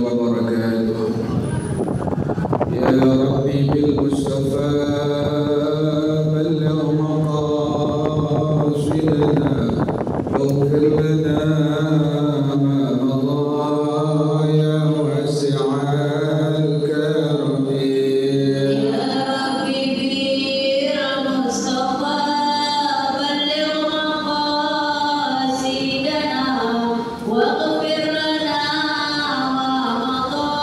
وبركاته. يا ربي بالمصطفى بلغ مقاصدنا واغفر لنا ما مضى يا واسع الكرم. يا ربي بالمصطفى بلغ مقاصدنا واغفر لنا ما مضى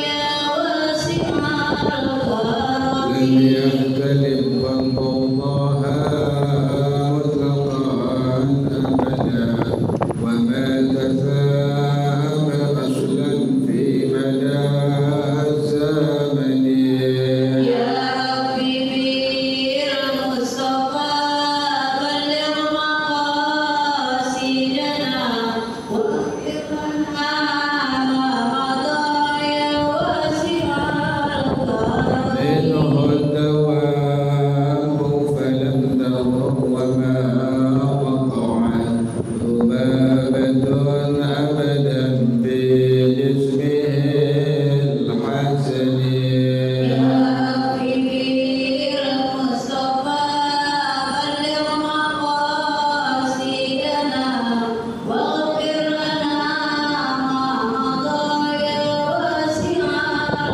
يا واسع الكرم. لم يختلف خلق الله مطلقا أبدا وما تفاهم أصلا في مدى الزمن. يا ربي بالمصطفى بلغ مقاصدنا واغفر لنا ما مضى يا واسع الكرم. منه الدوام فلم تضر وما وقع ذبابة أبدا في جسمه الحسن. يا ربي بالمصطفى بلغ مقاصدنا واغفر لنا ما مضى يا واسع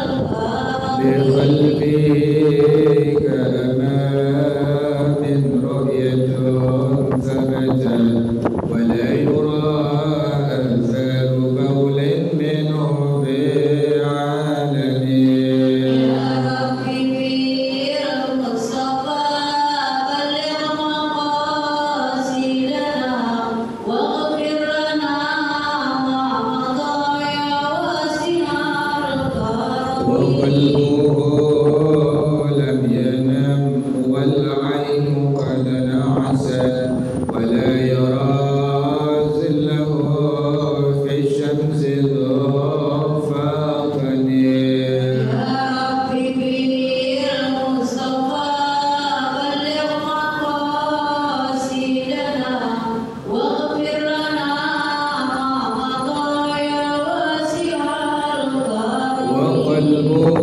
الكرم. بقلبي كأمام رؤية ثبتت ولا يرى أثار بول منه بعالمي. يا ربي بالمصطفى بلغ مقاصدنا واغفر لنا ما مضى يا واسع الكرم. وقلبه لم ينم والعين قد نعست ولا يرى ظله في الشمس ضفاقا. يا ربي بالمصطفى بلغ مقاصدنا واغفر لنا ما مضى يا واسع الكرم. وقلبه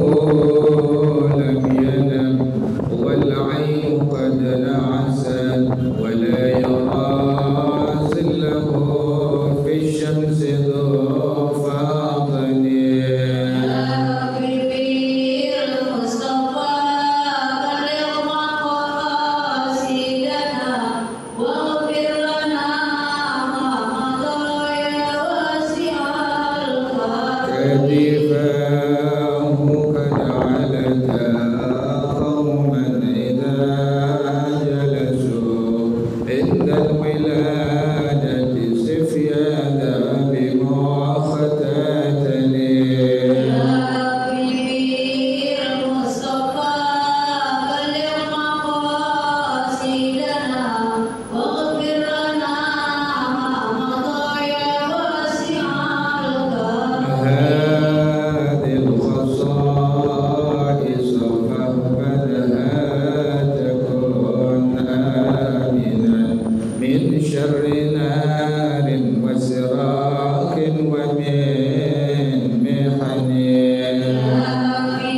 لم ينم والعين قد نعست ولا يرى ظله في الشمس ضفاقا. يا ربي بالمصطفى بلغ مقاصدنا واغفر لنا ما مضى يا واسع الكرم. كتفاه قد علتا قوما إذا جلسوا عند الولادة سفيانا بمؤاخذة. يا ربي بالمصطفى بلغ مقاصدنا واغفر لنا ما مضى يا واسع الكرم. هذه الخصائص فاحفظها تكن آمنا من شر نار وسراق ومن محن. يا ربي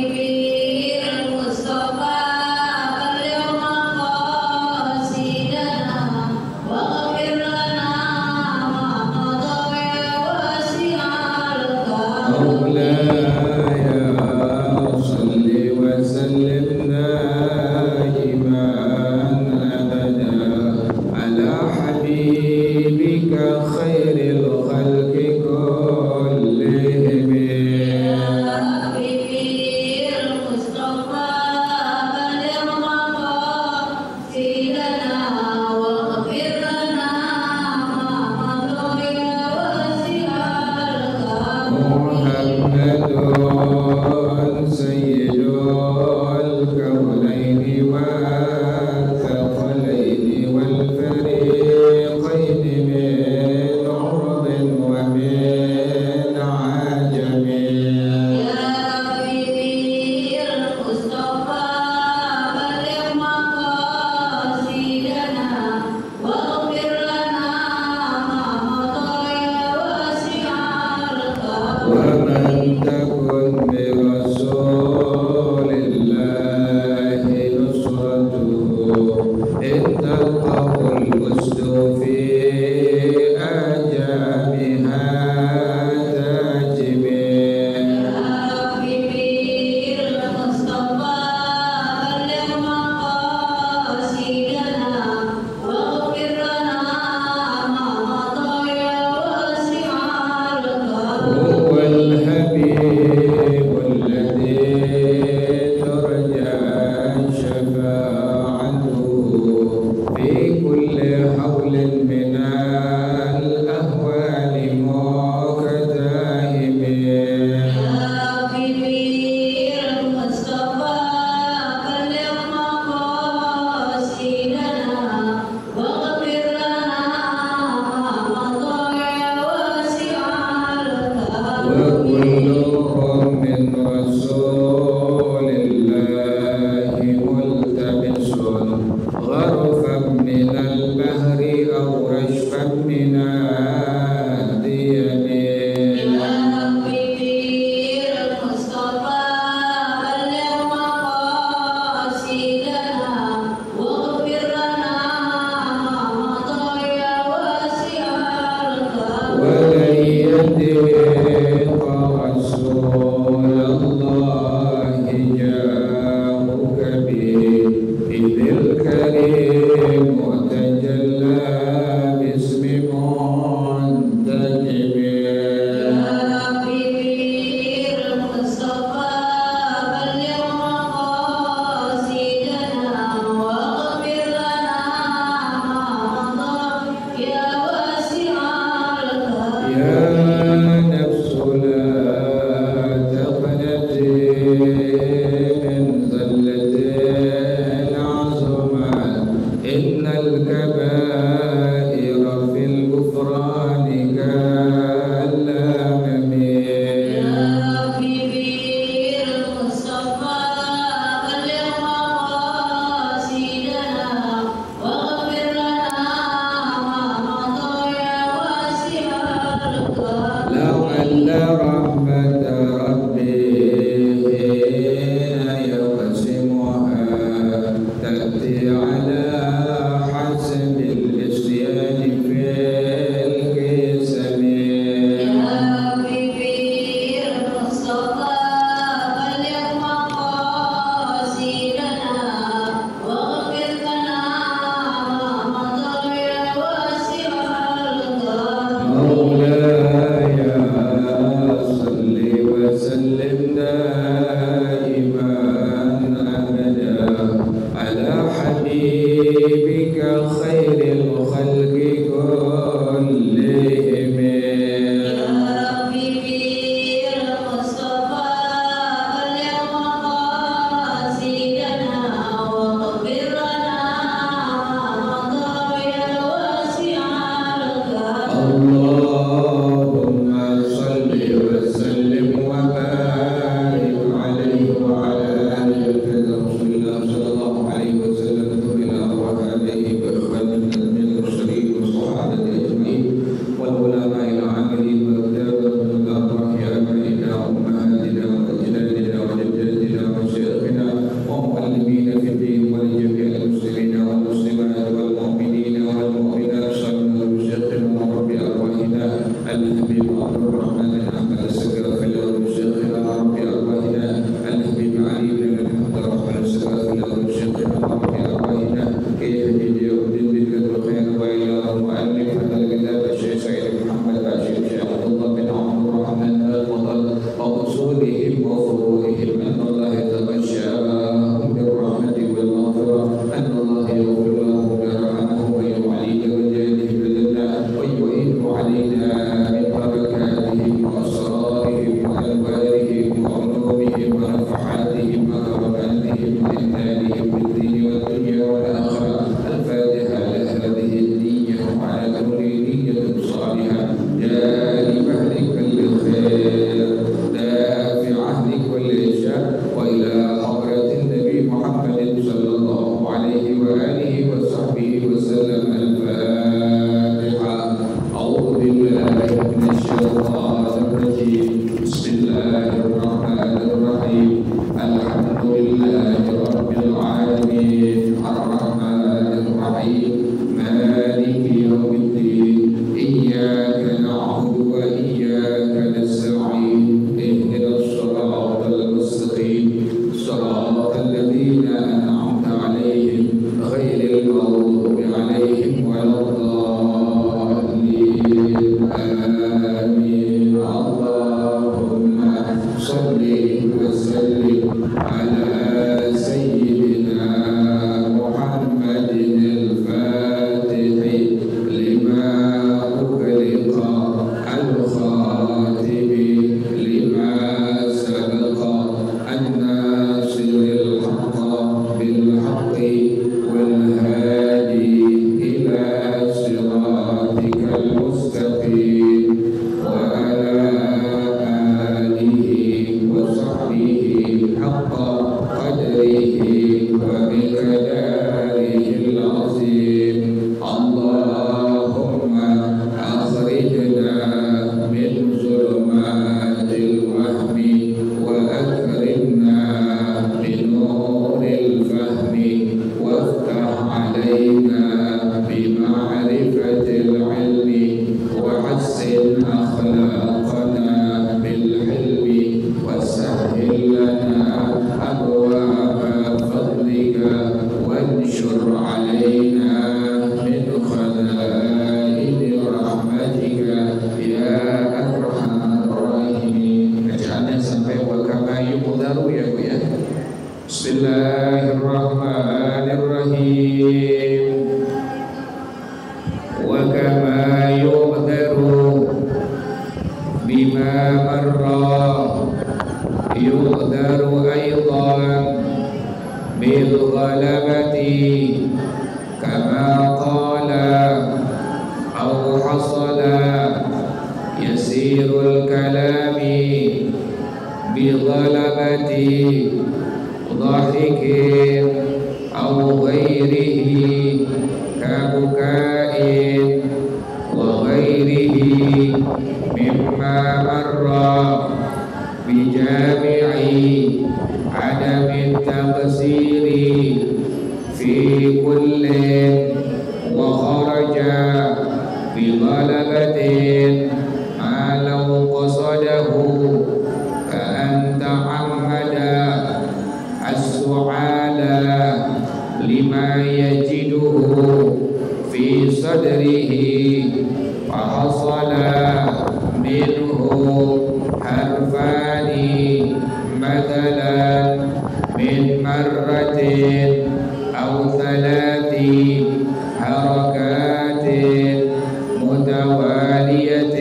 بالمصطفى بلغ مقاصدنا واغفر لنا ما مضى يا واسع الكرم. مولاي صل وسلم دائما أبدا على حبيبك خير الخلق كلهم. يا ربي بالمصطفى بلغ مقاصدنا واغفر لنا ما مضى يا واسع الكرم. محمد سيد الكونين والثقلين والفريقين من عرب ومن عجم. يا ربي بالمصطفى بلغ مقاصدنا واغفر لنا ما مضى يا واسع الكرم. كلهم من رسول الله ملتبس غرفا من البحر أو رشفا من الديم إلى حبيبي المصطفى بلغ مقاصدنا واغفر لنا ما مضى يا واسع الكرم ولن يضيق رسول الله بغلبة ضحك أو غيره كبكاء وغيره مما مر بجامع عدم التقصير في كل وخرج بغلبة ما لو قصده كأن تعمد السعال لما يجده في صدره فحصل منه حرفان مثلا من مرة أو ثلاث حركات متوالية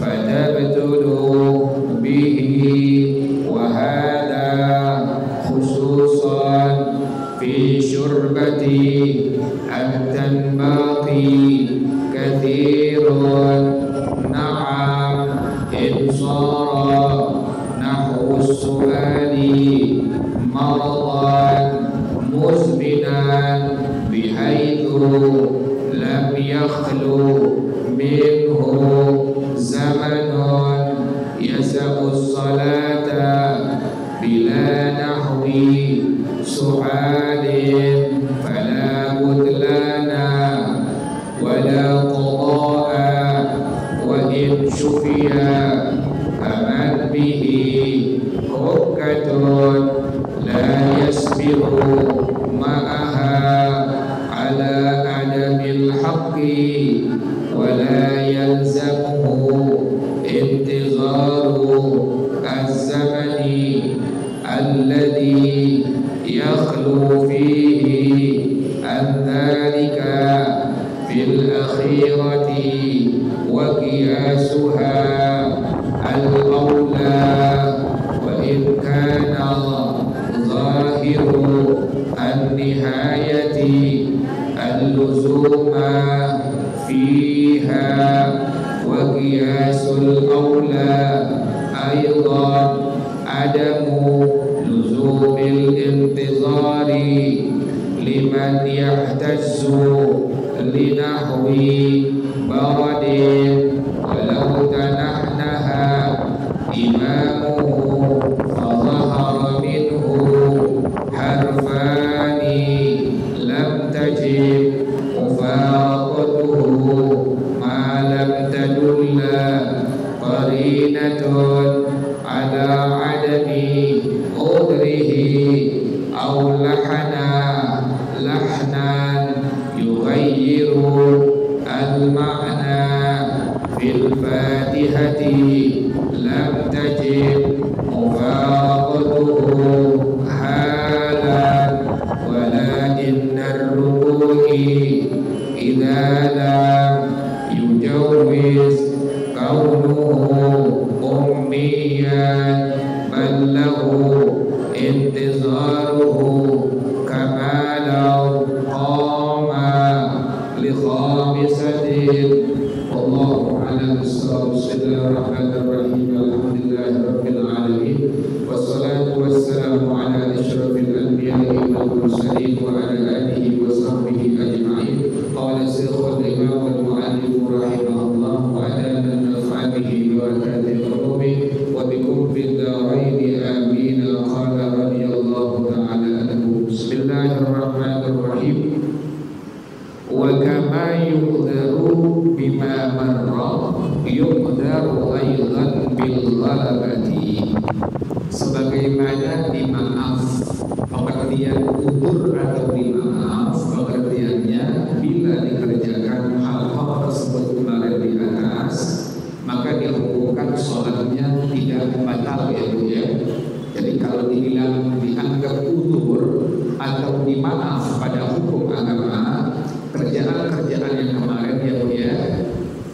فتبتل به وهذا خصوصا في شربة التنباقي كثير نعم إن صار نحو السؤال مرضا مزمنا بحيث لم يخلو منه زمن يسع الصلاة بلا نحو سؤال فلا بطلان ولا قضاء وإن شفي فمن به حكة لا يسبق معها على عدم الحق ولا يلزمه انتظار الزمن الذي يخلو فيه عن ذلك في الأخيرة وقياسها الأولى وإن كان ظاهر النهاية اللزوم فيها وقياس الأولى أيضا عدم لزوم الانتظار لمن يحتج لنحو برد ولو تنحنها إمامه فظهر منه حرفان لم تجب مفارقته ما لم تدل قرينة على عدم عذره أو لحنا يغير المعنى في الفاتحة لم تجب مفارقته حالا ولا إن الركوع إذا لم يجوز كونه أميا بل له انتظاره كما لو قام لخامسة والله أعلم بالصواب. بسم الله الرحمن الرحيم الحمد لله رب العالمين والصلاة والسلام على أشرف الأنبياء والمرسلين وعلى آله وصحبه أجمعين. قال الشيخ الإمام المؤلف رحمه الله وأدانا النفع به وبركات علومه وبكم في الدارين آمين. قال رضي الله تعالى عنه. بسم الله الرحمن الرحيم. وكما يقدر بما مر يقدر أيضا بالغلبة. Sebagaimana dimaaf pengertian udur atau dimaaf pengertiannya bila dikerjakan hal-hal tersebut kemarin di atas maka dihukumkan sholatnya tidak batal ya Bu ya. Jadi kalau dibilang dianggap udur atau dimaaf pada hukum agama, kerjaan-kerjaan yang kemarin ya Bu ya,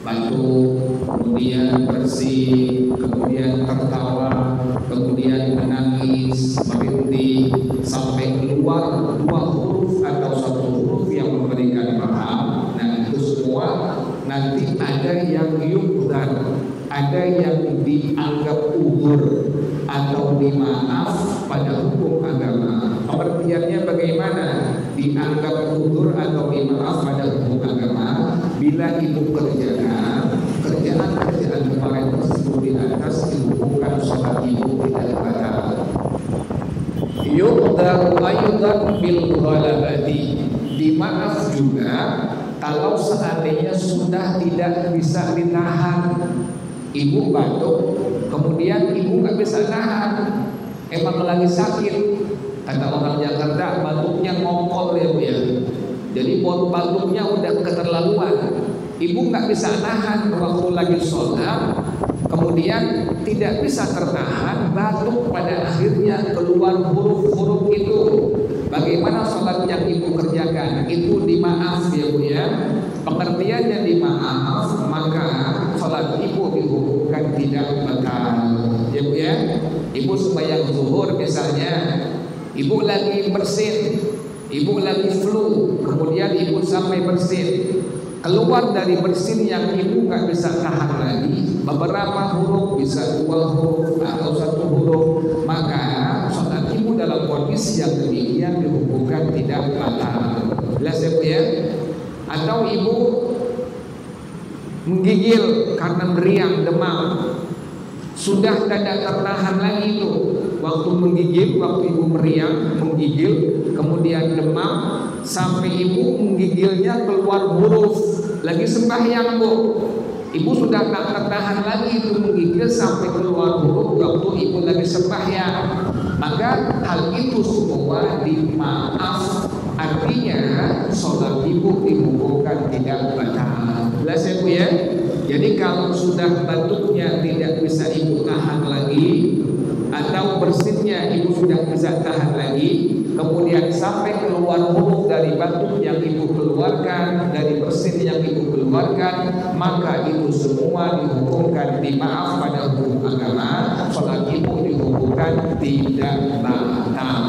batu, kemudian bersih, kemudian tertawa, kemudian menangis, merintih, sampai keluar dua huruf atau satu huruf yang memberikan paham. Nah itu semua nanti ada yang yukdar, ada yang dianggap udur, dimaaf pada hukum agama. Pengertiannya bagaimana? Dianggap udzur atau dimaaf pada hukum agama bila ibu kerjaan kemarin tersebut di atas bukan sholat ibu tidak batal. Yuqdaru aydan bil ghalabati, dimaaf juga kalau seandainya sudah tidak bisa ditahan. Ibu batuk, kemudian ibu nggak bisa nahan, emang lagi sakit. Kata orang Jakarta, batuknya ngokol ya Bu ya. Jadi batuknya udah keterlaluan. Ibu nggak bisa nahan waktu lagi sholat, kemudian tidak bisa tertahan, batuk pada akhirnya keluar huruf-huruf itu. Bagaimana sholat yang ibu kerjakan? Itu dimaaf ya Bu ya. Pengertiannya dimaaf, maka sholat ibu dihukumkan tidak batal ya Bu ya. Ibu sembahyang zuhur misalnya, ibu lagi bersin, ibu lagi flu, kemudian ibu sampai bersin, keluar dari bersin yang ibu nggak bisa tahan lagi, beberapa huruf, bisa 2 huruf atau 1 huruf, maka sholat ibu dalam kondisi yang demikian dihukumkan tidak batal. Jelas ya Bu ya? Atau ibu menggigil karena meriang, demam, sudah tidak tertahan lagi itu. Waktu menggigil, waktu ibu meriang, menggigil, kemudian demam, sampai ibu menggigilnya keluar huruf, lagi sembahyang Bu, ibu sudah tak tertahan lagi itu menggigil sampai keluar huruf waktu ibu lagi sembahyang, maka hal itu semua dimaaf. Artinya sholat ibu dihukumkan tidak batal. Jelas ya Bu ya? Jadi kalau sudah batuknya tidak bisa ibu tahan lagi, atau bersinnya ibu sudah bisa tahan lagi, kemudian sampai keluar huruf dari batuk yang ibu keluarkan, dari bersin yang ibu keluarkan, maka itu semua dihukumkan dimaaf pada hukum agama. Sholat ibu dihukumkan tidak batal.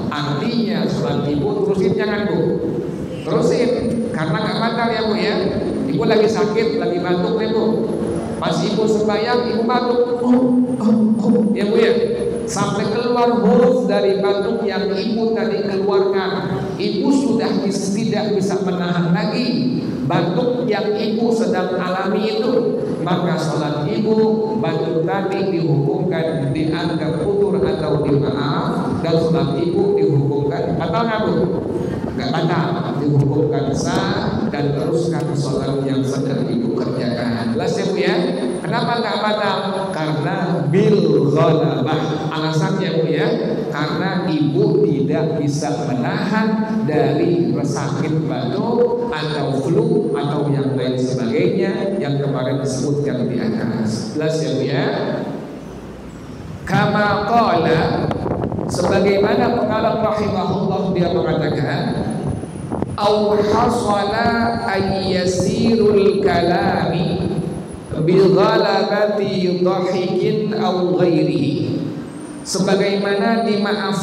Artinya sholat ibu terusin jangan Bu, terusin, karena nggak batal ya Bu ya. Ibu lagi sakit, lagi batuk nih Bu, pas ibu sembahyang ibu batuk, ya Bu ya, sampai keluar huruf dari batuk yang ibu tadi keluarkan, ibu sudah tidak bisa menahan lagi batuk yang ibu sedang alami itu, maka sholat ibu batuk tadi dihukumkan dianggap udzur atau dimaaf, dan sholat ibu dihukumkan batal nggak Bu? Nggak batal, dihukumkan sah dan teruskan sholat yang sedang ibu kerjakan. Jelas ya Bu ya? Kenapa nggak batal? Karena bil ghalabah. Alasannya Bu ya, karena ibu tidak bisa menahan dari sakit batuk atau flu atau yang lain sebagainya yang kemarin disebutkan di atas. Jelas ya Bu ya? Kama qala, sebagaimana pengarang rahimahullah dia mengatakan, au hasala ayyasirul kalami bi ghalabati dhahikin au ghairihi. Sebagaimana dimaaf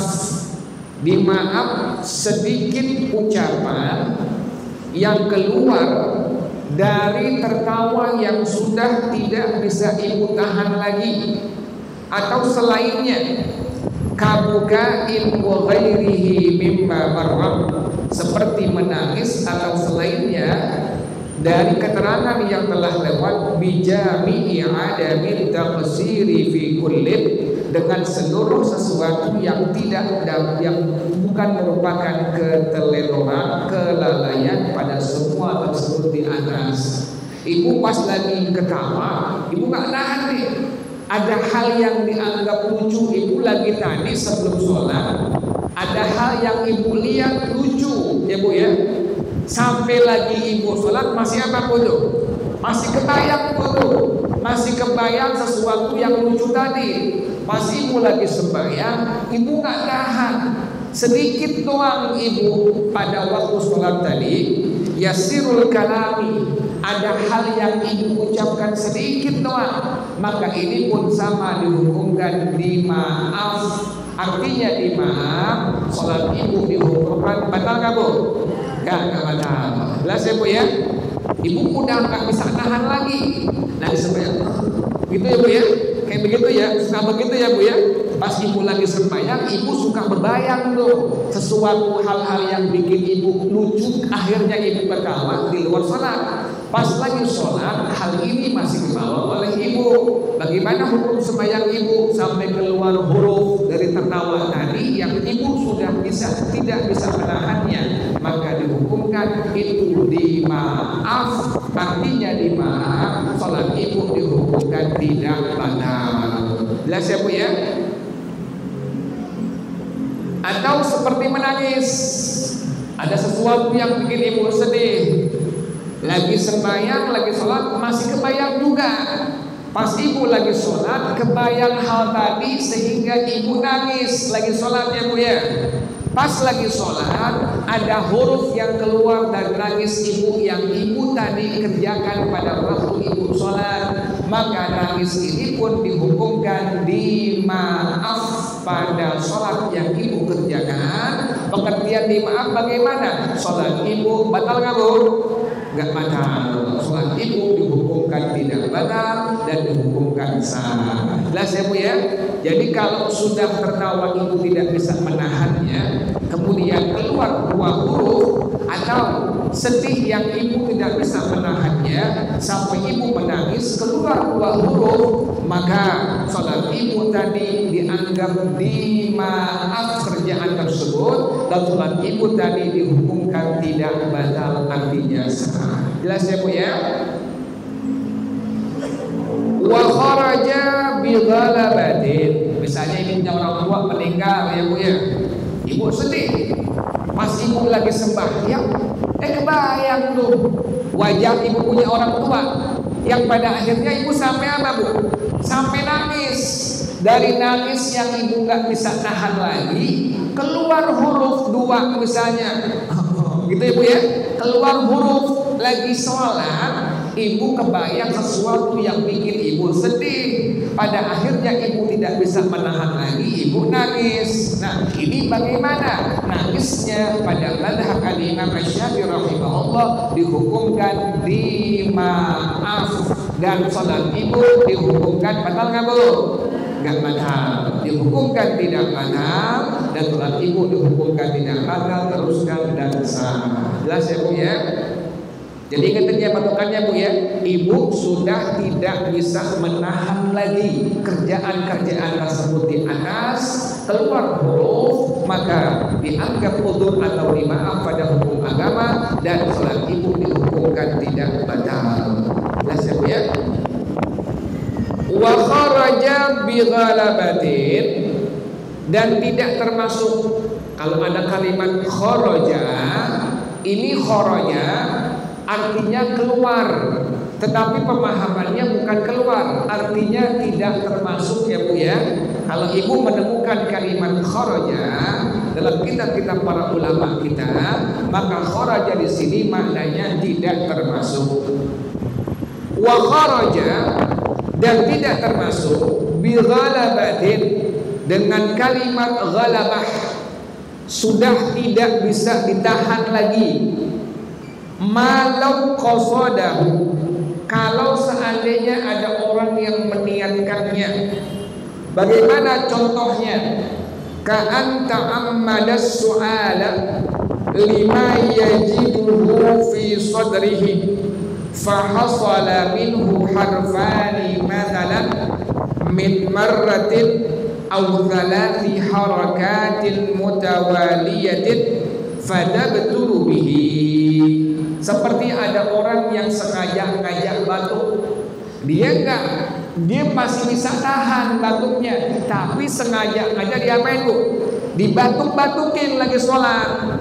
sedikit ucapan yang keluar dari tertawa yang sudah tidak bisa ibu tahan lagi, atau selainnya, kabukain wa ghairihi mimma marram, seperti menangis atau selainnya dari keterangan yang telah lewat, bijami'i adamin taqsiri fi kullin, dengan seluruh sesuatu yang yang bukan merupakan keteledoran, kelalaian pada semua tersebut di atas. Ibu pas lagi ketawa, ibu nggak nahan nih. Ada hal yang dianggap lucu, ibu lagi tadi sebelum sholat, ada hal yang ibu lihat lucu ya Bu ya. Sampai lagi ibu sholat masih apa Bu? Masih kebayang Bu, masih kebayang sesuatu yang lucu tadi. Pas ibu lagi sembahyang, ibu nggak tahan, sedikit doang ibu pada waktu sholat tadi, yasirul kalami, ada hal yang ibu ucapkan sedikit doang, maka ini pun sama dihukumkan dimaaf. Artinya dimaaf, sholat ibu dihukumkan batal nggak Bu? Nggak batal. Jelas ya Bu ya? Ibu udah nggak bisa tahan lagi, lagi sembahyang, gitu ya Bu ya? Kayak begitu ya, suka begitu ya Bu ya? Pas ibu lagi sembahyang, ibu suka berbayang tuh sesuatu hal-hal yang bikin ibu lucu, akhirnya ibu ketawa di luar sholat. Pas lagi sholat, hal ini masih dibawa oleh ibu. Bagaimana hukum sembahyang ibu sampai keluar huruf dari tertawa tadi yang ibu sudah tidak bisa menahannya, maka dihukumkan itu dimaaf. Artinya dimaaf, sholat ibu dihukumkan tidak batal. Jelas ya Bu ya? Atau seperti menangis, ada sesuatu yang bikin ibu sedih. Lagi sembahyang, lagi sholat, masih kebayang juga. Pas ibu lagi sholat, kebayang hal tadi sehingga ibu nangis. Lagi sholat ya Bu ya. Pas lagi sholat, ada huruf yang keluar dan nangis ibu yang ibu tadi kerjakan pada waktu ibu sholat. Maka nangis ini pun dihukumkan dimaaf pada sholat yang ibu kerjakan. Pengertian dimaaf bagaimana? Sholat ibu batal nggak Bu? Nggak batal. Sholat ibu dihukumkan tidak batal dan dihukumkan sah. Jelas ya Bu ya? Jadi kalau sudah tertawa ibu tidak bisa menahannya, kemudian keluar dua huruf, atau sedih yang ibu tidak bisa menahannya sampai ibu menangis keluar dua huruf, maka sholat ibu tadi dianggap dimaaf kerjaan tersebut dan sholat ibu tadi dihukumkan tidak batal, artinya sah. Jelas ya Bu ya? Wa kharaja bi ghalabatin. Misalnya ibunya orang tua meninggal ya Bu ya. Ibu sedih. Pas ibu lagi sembahyang, kebayang tuh wajah ibu punya orang tua yang pada akhirnya ibu sampai apa Bu? Sampai nangis. Dari nangis yang ibu nggak bisa tahan lagi, keluar huruf dua misalnya. Gitu ya Bu ya. Keluar huruf lagi sholat, ibu kebayang sesuatu yang bikin ibu sedih. Pada akhirnya ibu tidak bisa menahan lagi, ibu nangis. Nah, ini bagaimana? Nangisnya pada madhab Imam Syafi'i rahimahullah dihukumkan dimaaf, dan sholat ibu dihukumkan batal nggak Bu? Nggak batal. Dihukumkan tidak batal, dan sholat ibu dihukumkan tidak batal, teruskan dan sah. Jelas ya Bu ya? Jadi ingatnya patokannya Bu ya, ibu sudah tidak bisa menahan lagi kerjaan-kerjaan tersebut di atas, keluar huruf, maka dianggap udzur atau dimaaf pada hukum agama, dan sholat ibu dihukumkan tidak batal. Jelas ya Bu ya? Wa kharaja bi ghalabatin, dan tidak termasuk kalau ada kalimat kharaja, ini kharaja artinya keluar, tetapi pemahamannya bukan keluar, artinya tidak termasuk ya Bu ya. Kalau ibu menemukan kalimat kharaja dalam kitab-kitab para ulama kita, maka kharaja di sini maknanya tidak termasuk. Wa kharaja, dan tidak termasuk bi ghalabatin, dengan kalimat ghalabah, sudah tidak bisa ditahan lagi. Malau qasadahu, kalau seandainya ada orang yang meniatkannya. Bagaimana contohnya? Ka'an ta'ammadas su'ala lima yajiduhu fi sadrihi fahasala minhu harfani mathalan min marratin aw thalathi harakatin mutawaliyatin fadabtulu bihi. Seperti ada orang yang sengaja ngajak batuk, dia masih bisa tahan batuknya, tapi sengaja diapain Bu? Dibatuk-batukin lagi sholat.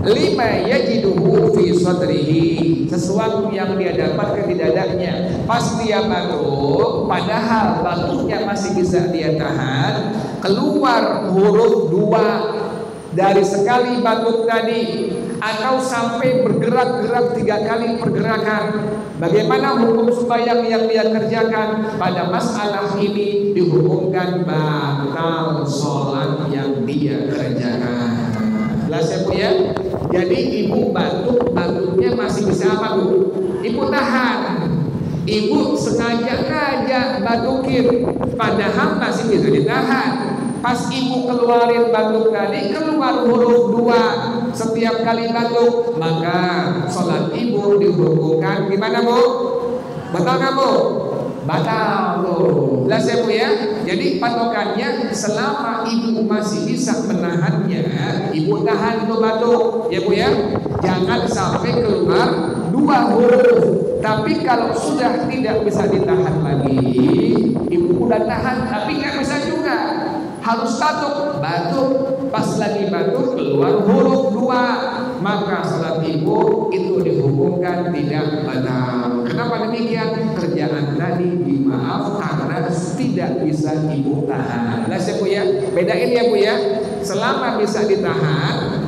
Lima yajiduhu fi sadrihi, sesuatu yang dia dapatkan di dadanya. Pas dia batuk, padahal batuknya masih bisa dia tahan, keluar huruf dua dari sekali batuk tadi, atau sampai bergerak-gerak 3 kali pergerakan. Bagaimana hukum sembahyang yang dia kerjakan? Pada masalah ini dihukumkan batal sholat yang dia kerjakan. Jelas ya Bu ya? Jadi ibu batuknya masih bisa apa Bu? Ibu tahan. Ibu sengaja batukin, padahal masih bisa ditahan. pas ibu keluarin batuk tadi keluar huruf 2 setiap kali batuk, maka sholat ibu dihukumkan gimana Bu? Betul nggak Bu? Batal tuh. Jelas ya Bu ya. Jadi patokannya selama ibu masih bisa menahannya, ibu tahan itu batuk ya Bu ya. Jangan sampai keluar 2 huruf. Tapi kalau sudah tidak bisa ditahan lagi, ibu udah tahan tapi nggak bisa juga, harus batuk, pas lagi batuk keluar huruf 2, maka salat ibu itu dihukumkan tidak batal. Kenapa demikian? Kerjaan tadi dimaaf karena tidak bisa ibu tahan. Jelas ya Bu ya? Bedain ya Bu ya. Selama bisa ditahan,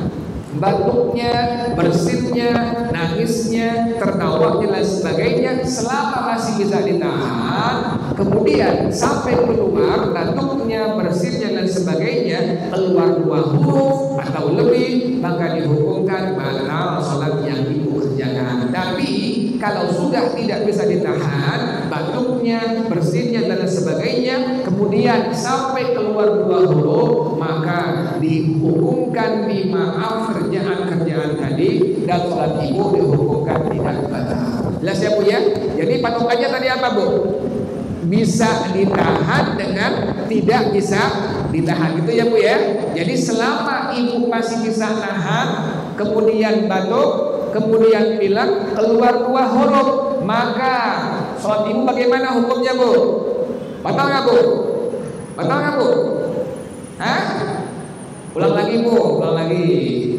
batuknya, bersinnya, nangisnya, tertawanya dan sebagainya, selama masih bisa ditahan, kemudian sampai keluar batuknya, bersinnya dan sebagainya keluar 2 huruf atau lebih, maka dihukumkan batal salat yang ibu kerjakan. Tapi kalau sudah tidak bisa ditahan batuknya, bersinnya dan sebagainya, kemudian sampai keluar 2 huruf, maka dihukumkan dimaaf kerjaan tadi dan sholat ibu dihukumkan tidak batal. Jelas ya Bu ya? Jadi patokannya tadi apa Bu? Bisa ditahan dengan tidak bisa ditahan, gitu ya Bu ya. Jadi selama ibu masih bisa tahan, kemudian batuk, kemudian pilek, keluar 2 huruf, maka sholat ibu bagaimana hukumnya Bu? Batal nggak Bu? Batal nggak Bu? Hah? Ulang lagi Bu, ulang lagi.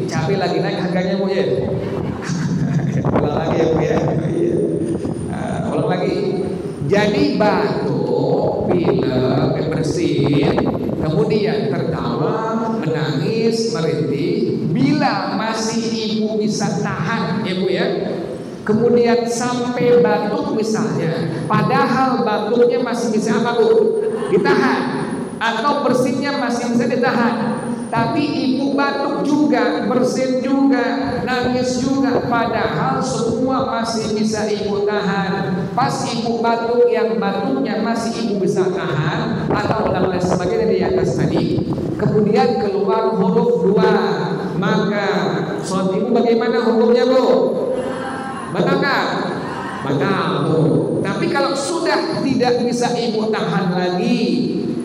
Cabai lagi naik harganya Bu ya. Ulang lagi ya Bu ya. Ulang lagi. Jadi batuk, pilek, bersin, kemudian tertawa, menangis, merintih, bila masih ibu bisa tahan ya Bu ya. Kemudian sampai batuk misalnya, padahal batuknya masih bisa apa Bu? Ditahan, atau bersinnya masih bisa ditahan. Tapi ibu batuk juga, bersin juga, nangis juga, padahal semua masih bisa ibu tahan. Pas ibu batuk yang batuknya masih ibu bisa tahan, atau lain sebagainya di atas tadi, kemudian keluar huruf 2, maka sholat ibu bagaimana hukumnya Bu? Batal nggak? Batal Bu. Tapi kalau sudah tidak bisa ibu tahan lagi,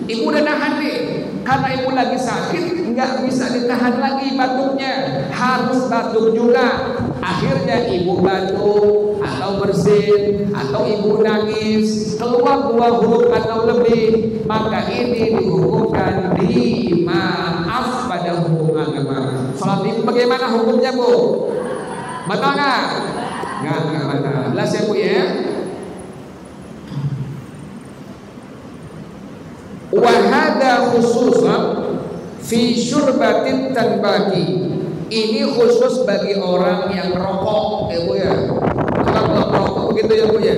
ibu udah nahan nih, karena ibu lagi sakit, nggak bisa ditahan lagi batuknya, harus batuk juga. Akhirnya ibu batuk atau bersin atau ibu nangis, keluar 2 huruf atau lebih, maka ini dihukumkan dimaaf pada hukum agama. Sholat ibu bagaimana hukumnya Bu? Batal nggak? Nggak batal. Jelas ya Bu ya? Wahada khususan fi syurbatin tanbaki. Ini khusus bagi orang yang merokok ya Bu ya. Kalau merokok begitu ya Bu ya.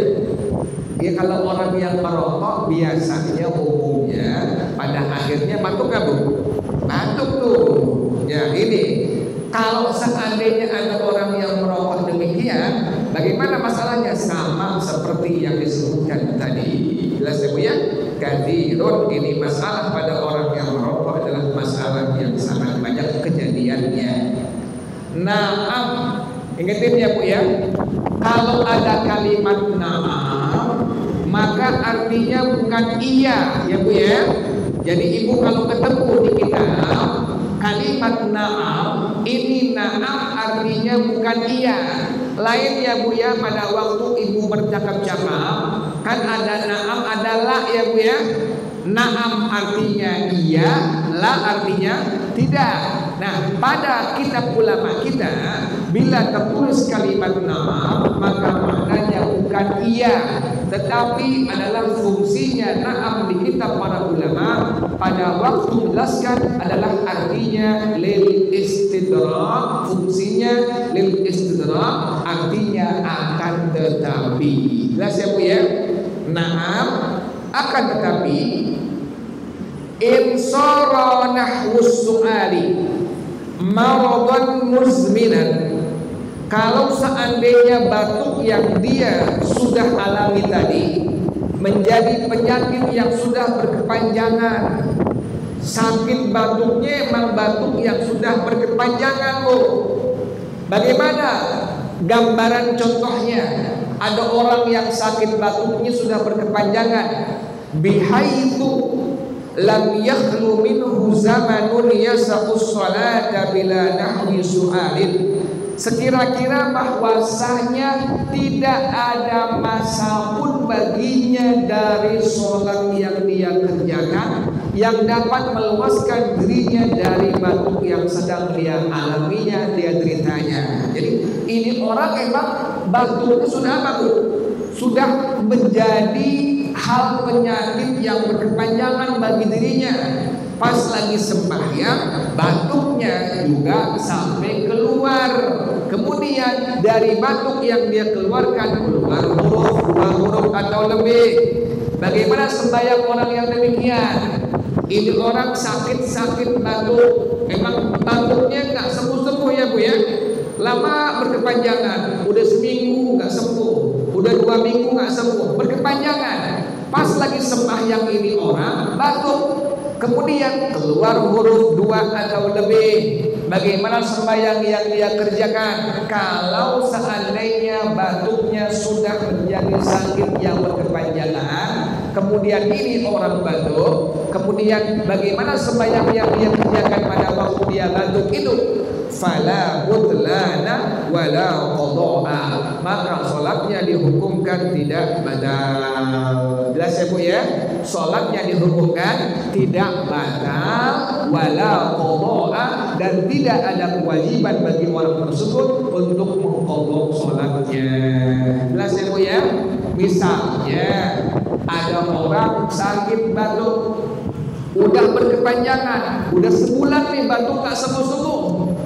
Ya kalau orang yang merokok biasanya umumnya pada akhirnya batuk nggak Bu? Batuk tuh. Ya ini. Kalau seandainya ada orang yang merokok demikian, bagaimana masalahnya? Sama seperti yang disebutkan tadi. Jelas ya Bu ya? Kadirun, ini masalah pada orang yang merokok adalah masalah yang sangat banyak kejadiannya. Naam, ingetin ya Bu ya, kalau ada kalimat naam, maka artinya bukan iya ya Bu ya. Jadi ibu kalau ketemu di kitab kalimat naam, ini naam artinya bukan iya. Lain ya Bu ya, pada waktu ibu bercakap-cakap kan ada naam, ada la ya Bu ya. Naam artinya iya, la artinya tidak. Nah, pada kitab ulama kita bila tertulis kalimat naam, maka maknanya bukan iya, tetapi adalah fungsinya naam di kitab para ulama pada waktu menjelaskan adalah artinya lil istidrak, fungsinya lil istidrak, artinya akan tetapi. Jelas ya Bu ya? Naam akan tetapi insara nahwus su'ali maradan muzminan, kalau seandainya batuk yang dia sudah alami tadi menjadi penyakit yang sudah berkepanjangan, sakit batuknya emang batuk yang sudah berkepanjangan, Bu. Bagaimana gambaran contohnya? Ada orang yang sakit batuknya sudah berkepanjangan, bihaitsu lam yakhlu minhu zamanun yasaqus salata bila nahwi su'alin. Sekira-kira bahwasanya tidak ada masa pun baginya dari sholat yang dia kerjakan yang dapat meluaskan dirinya dari batuk yang sedang dia alaminya, dia deritanya. Jadi ini orang emang batuknya sudah apa, Bu? Sudah menjadi hal penyakit yang berkepanjangan bagi dirinya. Pas lagi sembahyang, batuknya juga sampai keluar. Kemudian dari batuk yang dia keluarkan keluar huruf, 2 huruf atau lebih. Bagaimana sembahyang orang yang demikian? Ini orang sakit batuk, emang batuknya nggak sembuh-sembuh ya, Bu ya. Lama berkepanjangan, udah seminggu nggak sembuh, udah 2 minggu nggak sembuh, berkepanjangan. Pas lagi sembahyang ini orang batuk, kemudian keluar huruf 2 atau lebih. Bagaimana sembahyang yang dia kerjakan? Kalau seandainya batuknya sudah menjadi sakit yang berkepanjangan, kemudian ini orang batuk, kemudian bagaimana sembahyang yang dia kerjakan pada waktu dia batuk itu? Fala butlana wala qada'a, maka sholatnya dihukumkan tidak batal. Jelas ya, Bu ya? Sholatnya dihukumkan tidak batal wala qada'a, dan tidak ada kewajiban bagi orang tersebut untuk mengqadha sholatnya. Jelas ya, Bu ya? Misalnya ada orang sakit batuk, udah berkepanjangan, udah sebulan nih batuk tak sembuh-sembuh,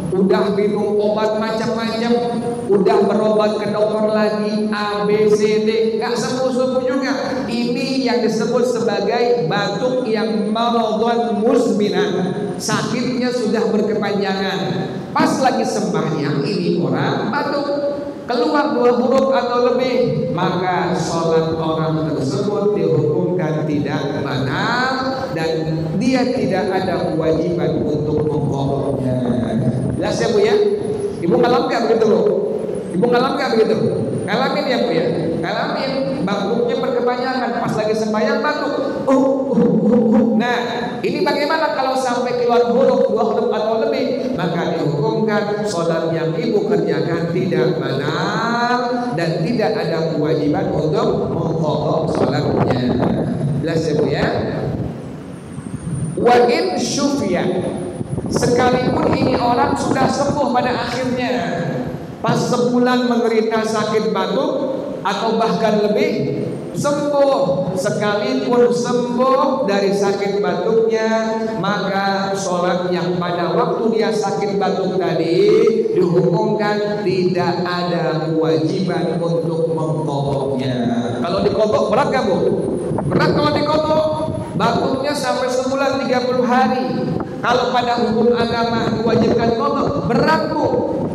udah minum obat macam-macam, udah berobat ke dokter lagi A, B, C, D, nggak sembuh-sembuh juga. Ini yang disebut sebagai batuk yang maradun muzminan, sakitnya sudah berkepanjangan. Pas lagi sembahyang ini orang batuk, keluar 2 huruf atau lebih, maka sholat orang tersebut dihukumkan tidak batal dan dia tidak ada kewajiban untuk mengqadhanya. Jelas ya, Bu ya? Ibu ngalam nggak begitu, Bu? Ibu ngalam nggak begitu? Ngalamin ya, Bu ya? Ngalamin, batuknya berkepanjangan, pas lagi sembahyang batuk. Nah, ini bagaimana kalau sampai keluar huruf 2 huruf atau lebih? Maka dihukumkan sholat yang ibu kerjakan tidak batal dan tidak ada kewajiban untuk mengqadha sholatnya. Jelas ya, Bu ya? Wa in syufiya, sekalipun ini orang sudah sembuh pada akhirnya, pas sebulan menderita sakit batuk atau bahkan lebih, sembuh, sekalipun sembuh dari sakit batuknya, maka sholat yang pada waktu dia sakit batuk tadi dihukumkan tidak ada kewajiban untuk mengqadhanya. Kalau diqadha berat gak, Bu? Berat kalau diqadha. Batuknya sampai sebulan 30 hari. Kalau pada hukum agama diwajibkan qadha, berat, Bu.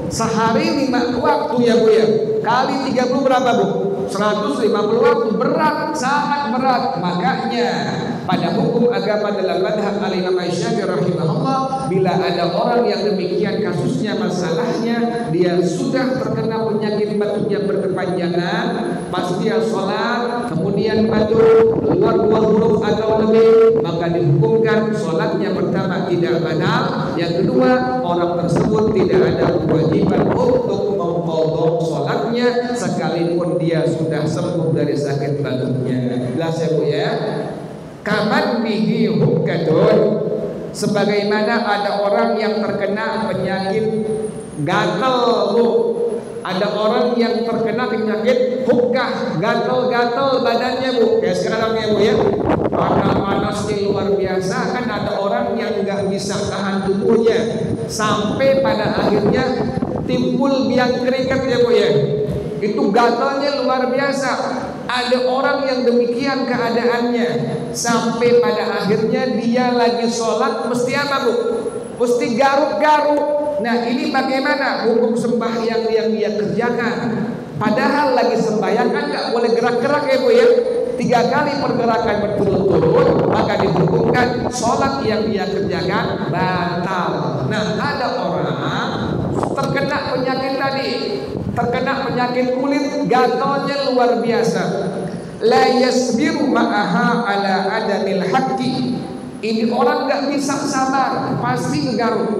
Sehari 5 waktu ya, Bu ya. Kali 30 berapa, Bu? 150 waktu, berat, sangat berat. Makanya pada hukum agama dalam madhab al-Imam Syafi'i rahimahullah, bila ada orang yang demikian kasusnya, masalahnya dia sudah terkena penyakit batuk yang berkepanjangan, pas dia sholat kemudian batuk keluar 2 huruf atau lebih, maka dihukumkan sholatnya pertama tidak batal, yang kedua orang tersebut tidak ada kewajiban untuk mengqadha sholatnya sekalipun dia sudah sembuh dari sakit batuknya. Jelas ya, Bu ya? Kaman bihi hukatun, sebagaimana ada orang yang terkena penyakit gatal, Bu. Ada orang yang terkena penyakit hukah, gatal-gatal badannya, Bu. Kayak sekarang ya, Bu ya, panas-panasnya luar biasa. Kan ada orang yang nggak bisa tahan tubuhnya sampai pada akhirnya timbul biang keringat ya, Bu ya. Itu gatalnya luar biasa. Ada orang yang demikian keadaannya sampai pada akhirnya dia lagi sholat mesti apa, Bu? Mesti garuk-garuk. Nah, ini bagaimana hukum sembahyang yang dia kerjakan? Padahal lagi sembahyang kan nggak boleh gerak-gerak ya, Bu ya. 3 kali pergerakan berturut-turut, maka dihukumkan sholat yang dia kerjakan batal. Nah, ada orang terkena penyakit tadi, terkena penyakit kulit, gatalnya luar biasa. La yasbiru ma'aha ala adamil haqqi. Ini orang gak bisa sabar, pasti ngegaruk,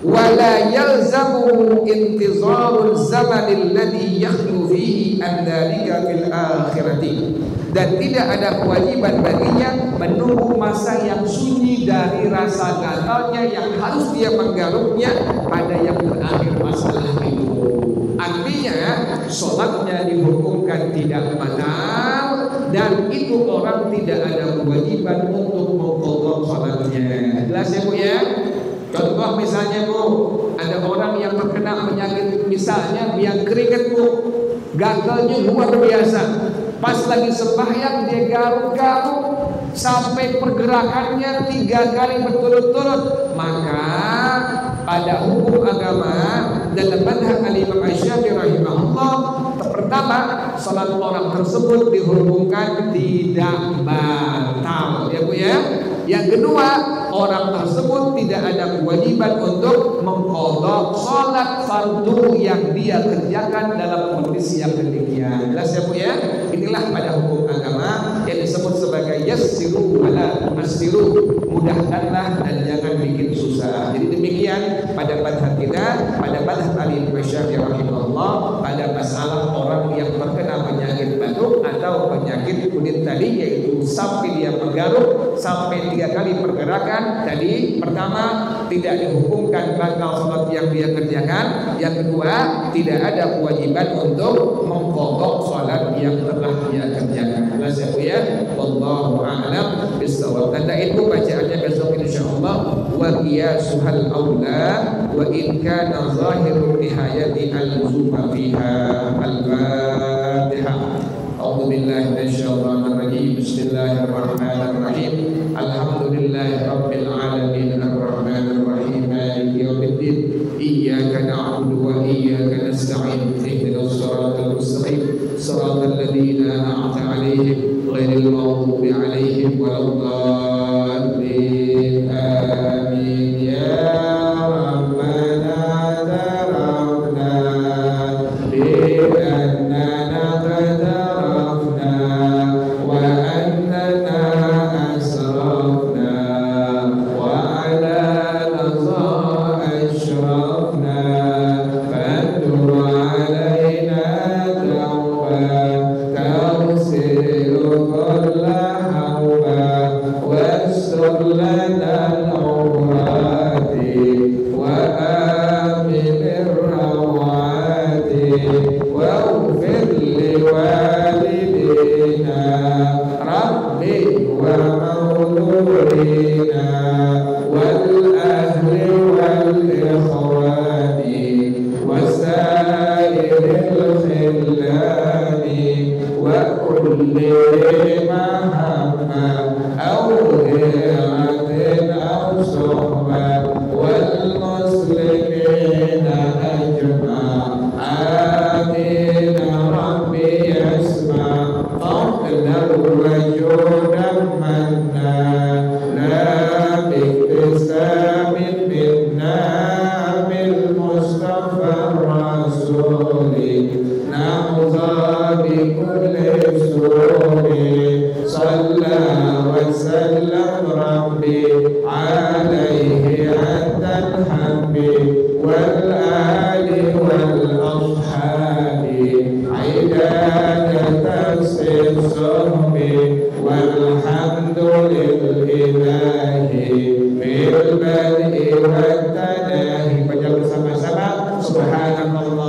wala yalzamu intizarul zamanil ladhi yakhlu fihi an dhalika fil akhirati. Dan tidak ada kewajiban baginya menunggu masa yang sunyi dari rasa gatalnya yang harus dia menggaruknya pada yang berakhir masalah itu. Artinya sholatnya dihukumkan tidak batal, dan itu orang tidak ada kewajiban untuk mengqadha sholatnya. Jelas ya Bu ya? Contoh misalnya Bu, ada orang yang terkena penyakit misalnya biang keringat Bu, gatalnya luar biasa. Pas lagi sembahyang dia garuk-garuk sampai pergerakannya 3 kali berturut-turut, maka pada hukum agama dalam madhab Al-Imam Asy-Syafi'i rahimahullah, pertama salat orang tersebut dihukumkan tidak batal ya Bu ya. Yang kedua, orang tersebut tidak ada kewajiban untuk mengqadha salat fardu yang dia kerjakan dalam kondisi yang demikian. Jelas ya Bu ya? Inilah pada hukum agama yang disebut sebagai yassiru wala tu'assiru, mudahkanlah dan jangan bikin susah. Jadi demikian pada madhab kita, pada madhab Al-Imam Asy-Syafi'i rahimahullah, pada masalah orang yang terkena penyakit batuk atau penyakit kulit tadi, yaitu sampai dia menggaruk sampai 3 kali pergerakan tadi. Pertama, tidak dihukumkan batal salat yang dia kerjakan. Yang kedua, tidak ada kewajiban untuk mengqadha salat yang telah dia kerjakan. Jelas ya Bu ya? Wallahu a'lam bishawab. Tanda itu bacaannya besok insyaallah. Wa qiyasuhal aula wa in kana zahirun nihayati al-luzuma fiha. Al-Fatihah. A'udzu billahi minasyaitonir rajim. Bismillahirrahmanirrahim. Alhamdulillahirabbil alamin arrahmanir rahim maliki yaumiddin. Iyyaka na'budu wa iyyaka nasta'in. Ihdinas siratal mustaqim. Siratal ladzina an'amta 'alaihim ghairil maghdubi 'alaihim waladdallin. Amin. Ya Rabbana tarafna bi annana qadarafna wa annana asrafna wa ala laza ashrafna fandur alaina tawba tawsiru kulla hawba wastur lana al-awrati wa aminir rawati wa ufir liwalidina rabbi wa maulurina wal ahli wal ikhwani wasairil khillani wa kulli mahamma aw hi'atin aw suhba wal muslimina ajma'. Amin rabbi yasma' fadlan wa judan manna la biqtisamin minna bil mustafa rasuli na'udha bi kulli suri salla wa sallam rabbi alaihi antal hamdi wal ali wal ashabi aidatan sirsuhbi walhamdulillahi bil bad'i wat tadahi. Baca bersama-sama subhanallah